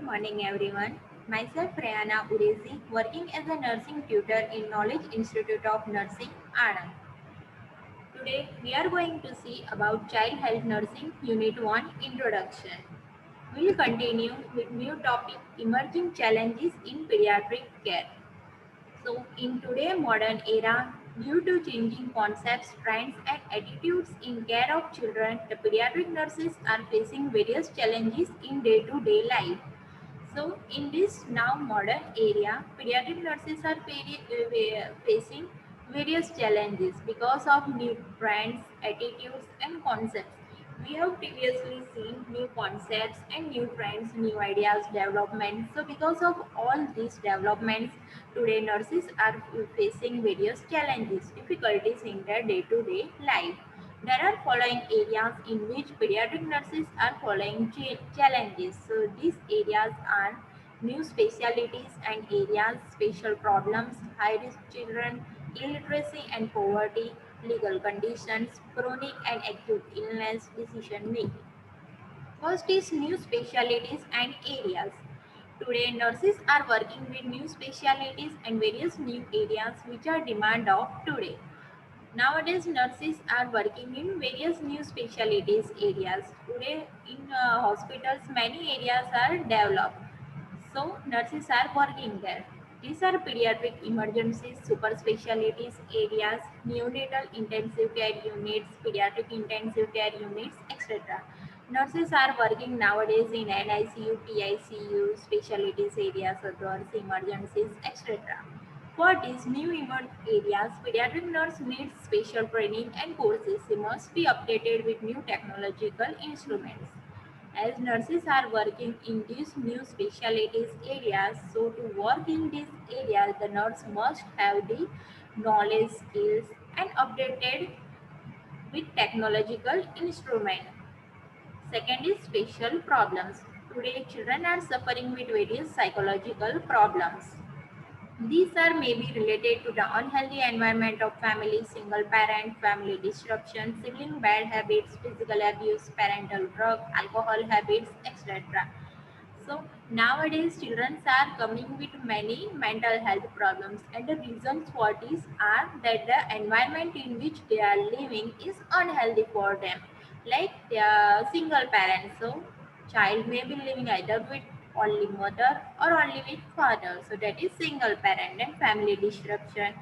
morning everyone. Myself Rayana Urezi, working as a nursing tutor in Knowledge Institute of Nursing, Anand. Today we are going to see about Child Health Nursing Unit 1 Introduction. We will continue with new topic Emerging Challenges in Pediatric Care. So, in today's modern era, due to changing concepts, trends, and attitudes in care of children, the pediatric nurses are facing various challenges in day-to-day life. So, in this now modern area, pediatric nurses are facing various challenges because of new trends, attitudes, and concepts. We have previously seen new concepts and new trends, new ideas, development. So, because of all these developments, today nurses are facing various challenges, difficulties in their day-to-day life. There are following areas in which pediatric nurses are following challenges. So these areas are new specialties and areas, special problems, high-risk children, illiteracy and poverty, legal conditions, chronic and acute illness, decision making. First is new specialties and areas. Today, nurses are working with new specialties and various new areas which are demand of today. Nowadays, nurses are working in various new specialties areas. Today, in hospitals, many areas are developed. So, nurses are working there. These are pediatric emergencies, super specialties areas, neonatal intensive care units, pediatric intensive care units, etc. Nurses are working nowadays in NICU, PICU, specialties areas, others, emergencies, etc. For these new areas, pediatric nurse needs special training and courses. They must be updated with new technological instruments. As nurses are working in these new specialties areas, so to work in these areas, the nurse must have the knowledge, skills, and updated with technological instrument. Second is special problems. Today, children are suffering with various psychological problems. These are maybe related to the unhealthy environment of family, single parent, family disruption, sibling bad habits, physical abuse, parental drug, alcohol habits, etc. So nowadays children are coming with many mental health problems and the reasons for this are that the environment in which they are living is unhealthy for them. Like they are single parents, so child may be living either with only mother or only with father. So that is single parent and family disruption,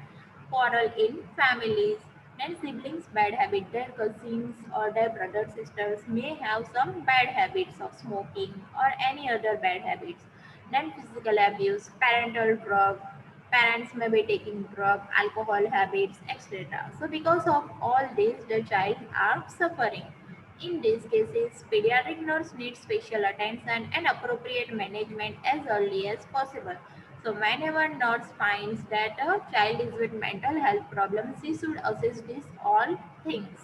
quarrel in families, then siblings bad habit. Their cousins or their brothers sisters may have some bad habits of smoking or any other bad habits. Then physical abuse, parental drug, parents may be taking drug, alcohol habits, etc. So because of all this, the child are suffering. In these cases, pediatric nurse needs special attention and appropriate management as early as possible. So whenever nurse finds that a child is with mental health problems, she should assess these all things.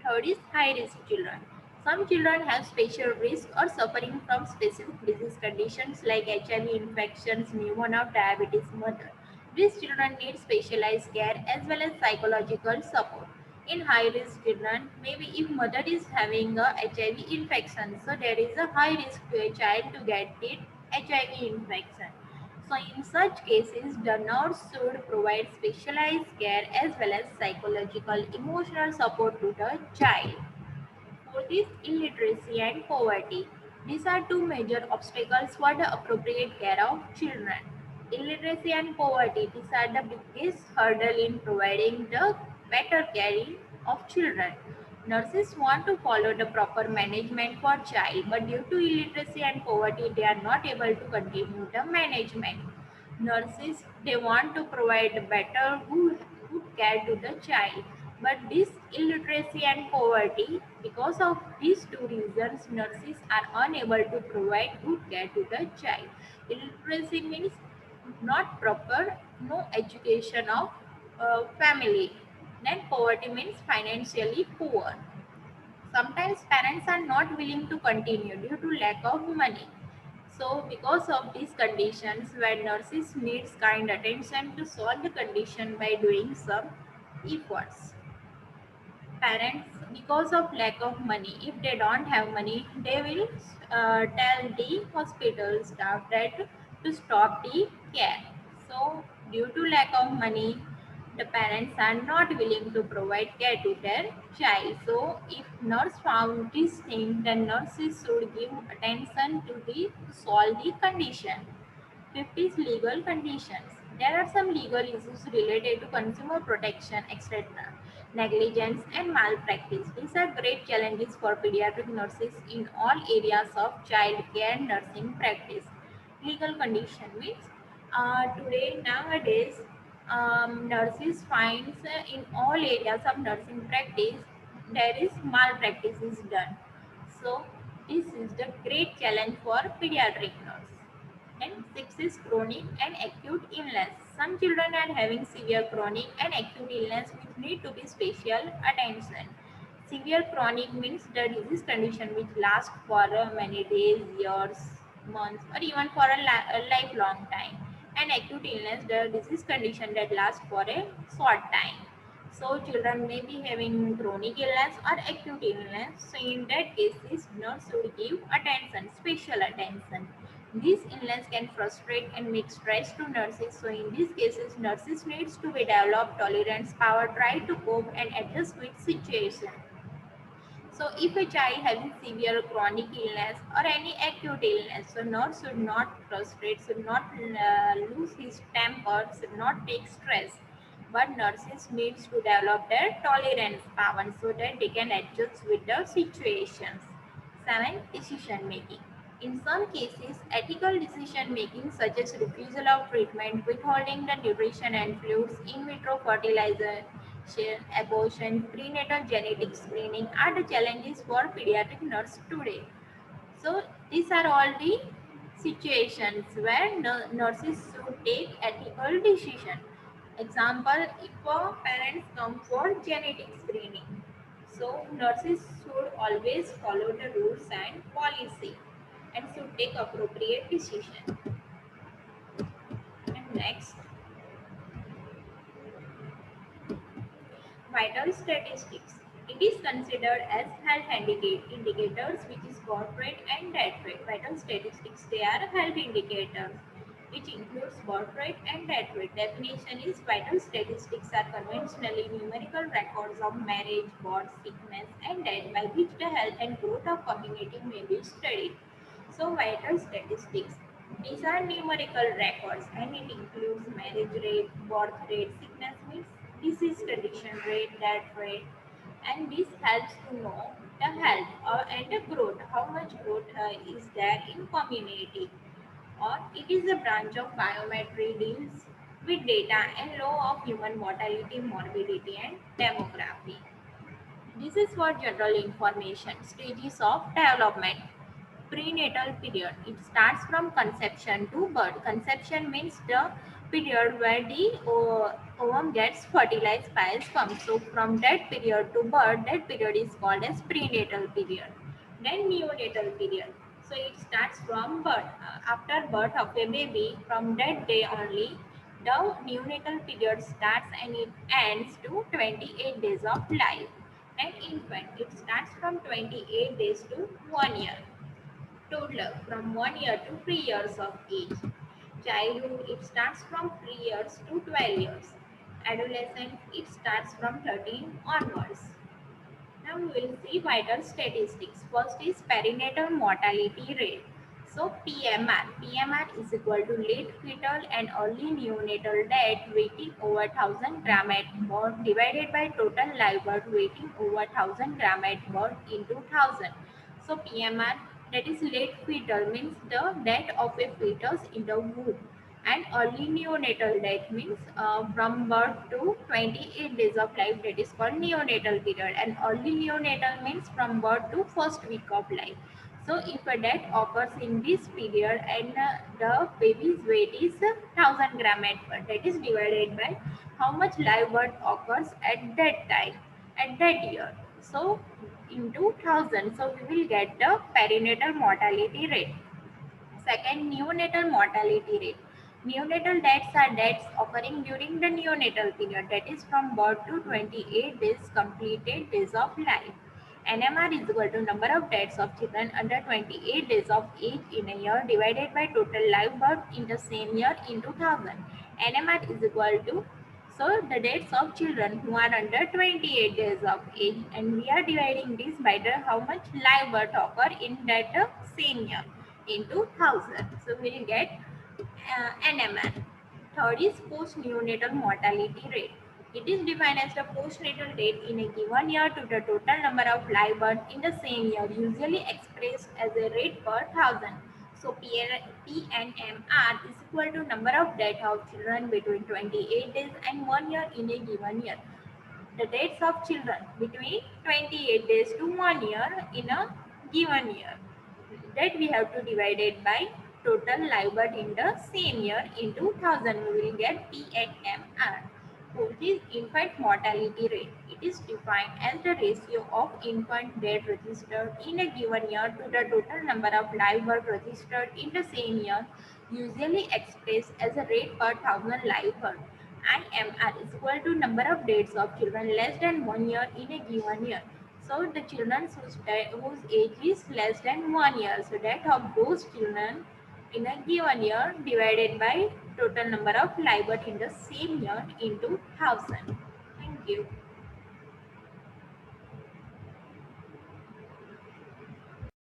Third is high risk children. Some children have special risk or suffering from specific disease conditions like HIV infections, pneumonia, diabetes, mother. These children need specialized care as well as psychological support. In high risk children, maybe if mother is having a HIV infection, so there is a high risk to a child to get it HIV infection. So in such cases, the nurse should provide specialized care as well as psychological, emotional support to the child. Fourth is illiteracy and poverty. These are two major obstacles for the appropriate care of children. Illiteracy and poverty, these are the biggest hurdle in providing the better caring of children. Nurses want to follow the proper management for child, but due to illiteracy and poverty, they are not able to continue the management. Nurses, they want to provide better good care to the child, but this illiteracy and poverty, because of these two reasons, nurses are unable to provide good care to the child. Illiteracy means not proper, no education of family. Then poverty means financially poor. Sometimes parents are not willing to continue due to lack of money. So because of these conditions, where nurses needs kind attention to solve the condition by doing some efforts. Parents because of lack of money. If they don't have money, they will tell the hospital staff that to stop the care. So due to lack of money, the parents are not willing to provide care to their child. So if nurse found this thing, then nurses should give attention to the solve the condition. Fifth is legal conditions. There are some legal issues related to consumer protection, etc., negligence, and malpractice. These are great challenges for pediatric nurses in all areas of child care nursing practice. Legal condition means today, nowadays, nurses finds in all areas of nursing practice there is malpractice is done. So this is the great challenge for pediatric nurse. And six is chronic and acute illness. Some children are having severe chronic and acute illness which need to be special attention. Severe chronic means the disease condition which lasts for many days, years, months, or even for a lifelong time. And acute illness, the disease condition that lasts for a short time. So children may be having chronic illness or acute illness. So in that cases, nurse should give attention, special attention. This illness can frustrate and make stress to nurses. So in these cases, nurses needs to be develop tolerance power, try to cope and adjust with situation. So if a child having severe chronic illness or any acute illness, so nurse should not frustrate, should not lose his temper, should not take stress. But nurses needs to develop their tolerance power so that they can adjust with the situations. 7. Decision making. In some cases, ethical decision making such as refusal of treatment, withholding the nutrition and fluids, in vitro fertilization, abortion, prenatal genetic screening are the challenges for pediatric nurse today. So these are all the situations where nurses should take ethical decision. Example, if parents come for genetic screening, so nurses should always follow the rules and policy and should take appropriate decision. And next, vital statistics. It is considered as health indicators which is birth rate and death rate. Vital statistics, they are health indicators which includes birth rate and death rate. Definition is vital statistics are conventionally numerical records of marriage, birth, sickness and death by which the health and growth of community may be studied. So vital statistics, these are numerical records and it includes marriage rate, birth rate, sickness means disease condition rate, death rate, and this helps to know the health and the growth, how much growth is there in community. Or it is a branch of biometry deals with data and law of human mortality, morbidity, and demography. This is for general information. Stages of development. Prenatal period. It starts from conception to birth. Conception means the period where the ovum gets fertilized by sperm. So from that period to birth, that period is called as prenatal period. Then neonatal period. So it starts from birth. After birth of a baby, from that day only, the neonatal period starts and it ends to 28 days of life. And infant, it starts from 28 days to 1 year. Toddler, from 1 year to 3 years of age. Childhood, it starts from 3 years to 12 years. Adolescent, it starts from 13 onwards. Now we will see vital statistics. First is perinatal mortality rate. So PMR is equal to late fetal and early neonatal death weighting over 1000 gram at birth divided by total live birth weighting over 1000 gram at birth into 1000. So PMR, that is late fetal, means the death of a fetus in the womb, and early neonatal death means from birth to 28 days of life, that is called neonatal period, and early neonatal means from birth to first week of life. So if a death occurs in this period and the baby's weight is 1000 gram at birth, that is divided by how much live birth occurs at that time, at that year. So into 1000, so we will get the perinatal mortality rate. Second, neonatal mortality rate. Neonatal deaths are deaths occurring during the neonatal period, that is from birth to 28 days completed days of life. NMR is equal to number of deaths of children under 28 days of age in a year divided by total live birth in the same year into 1000. NMR is equal to, so the deaths of children who are under 28 days of age, and we are dividing this by the how much live birth occur in that same year into 1000. So we will get NMR. Third is post-neonatal mortality rate. It is defined as the postnatal rate in a given year to the total number of live births in the same year, usually expressed as a rate per thousand. So PNMR is equal to number of deaths of children between 28 days and 1 year in a given year. The deaths of children between 28 days to 1 year in a given year, that we have to divide it by total live birth in the same year into 1000. We will get PNMR. Fourth is infant mortality rate. It is defined as the ratio of infant death registered in a given year to the total number of live birth registered in the same year, usually expressed as a rate per thousand live birth. IMR is equal to number of deaths of children less than 1 year in a given year. So the children whose age is less than 1 year. So that of those children in a given year divided by total number of live birth in the same year into 1000. Thank you.